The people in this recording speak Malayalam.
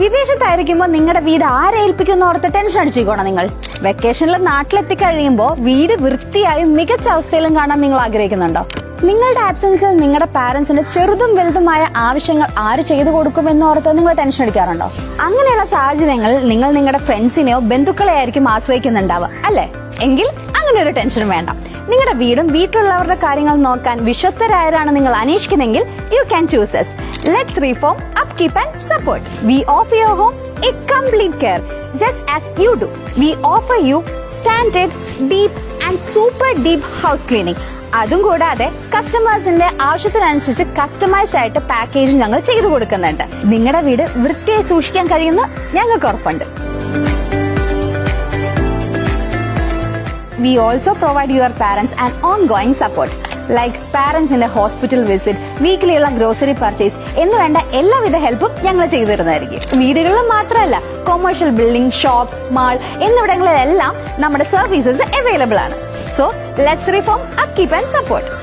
വിദേശത്തായിരിക്കുമ്പോൾ നിങ്ങളുടെ വീട് ആരെ ഏൽപ്പിക്കുന്ന ഓർത്ത് ടെൻഷൻ അടിച്ചിരിക്കണം നിങ്ങൾ. വെക്കേഷനിൽ നാട്ടിലെത്തി കഴിയുമ്പോൾ വീട് വൃത്തിയായും മികച്ച അവസ്ഥയിലും കാണാൻ നിങ്ങൾ ആഗ്രഹിക്കുന്നുണ്ടോ? നിങ്ങളുടെ ആബ്സെൻസിൽ നിങ്ങളുടെ പാരന്റ്സിന്റെ ചെറുതും വലുതുമായ ആവശ്യങ്ങൾ ആര് ചെയ്തു കൊടുക്കുമെന്നോർത്ത് നിങ്ങൾ ടെൻഷൻ അടിക്കാറുണ്ടോ? അങ്ങനെയുള്ള സാഹചര്യങ്ങളിൽ നിങ്ങൾ നിങ്ങളുടെ ഫ്രണ്ട്സിനെയോ ബന്ധുക്കളെ ആയിരിക്കും ആശ്രയിക്കുന്നുണ്ടാവുക അല്ലെ? എങ്കിൽ അങ്ങനെ ഒരു ടെൻഷൻ വേണ്ട. നിങ്ങളുടെ വീടും വീട്ടിലുള്ളവരുടെ കാര്യങ്ങൾ നോക്കാൻ വിശ്വസ്തരായവരാണ് നിങ്ങൾ അന്വേഷിക്കുന്നെങ്കിൽ you can choose us. Let's reform, upkeep and support. We offer your home a complete care just as you do. We offer you standard, deep and super deep house cleaning. അതും കൂടാതെ കസ്റ്റമേഴ്സിന്റെ ആവശ്യത്തിനനുസരിച്ച് കസ്റ്റമൈസ്ഡ് ആയിട്ട് പാക്കേജ് ഞങ്ങൾ ചെയ്തു കൊടുക്കുന്നുണ്ട്. നിങ്ങളുടെ വീട് വൃത്തിയായി സൂക്ഷിക്കാൻ കഴിയുന്ന ഞങ്ങൾക്ക് ഉറപ്പുണ്ട്. We also provide your parents an ongoing support like parents in a hospital visit, weekly ഉള്ള ഗ്രോസറി പർച്ചേസ് എന്ന് വേണ്ട എല്ലാവിധ ഹെൽപ്പും ഞങ്ങൾ ചെയ്തു തരുന്നതായിരിക്കും. വീടുകളിൽ മാത്രമല്ല, കൊമേഴ്ഷ്യൽ ബിൽഡിംഗ്, ഷോപ്സ്, മാൾ എന്നിവിടങ്ങളിലെല്ലാം നമ്മുടെ സർവീസസ് അവൈലബിൾ ആണ്. So let's reform, upkeep and support.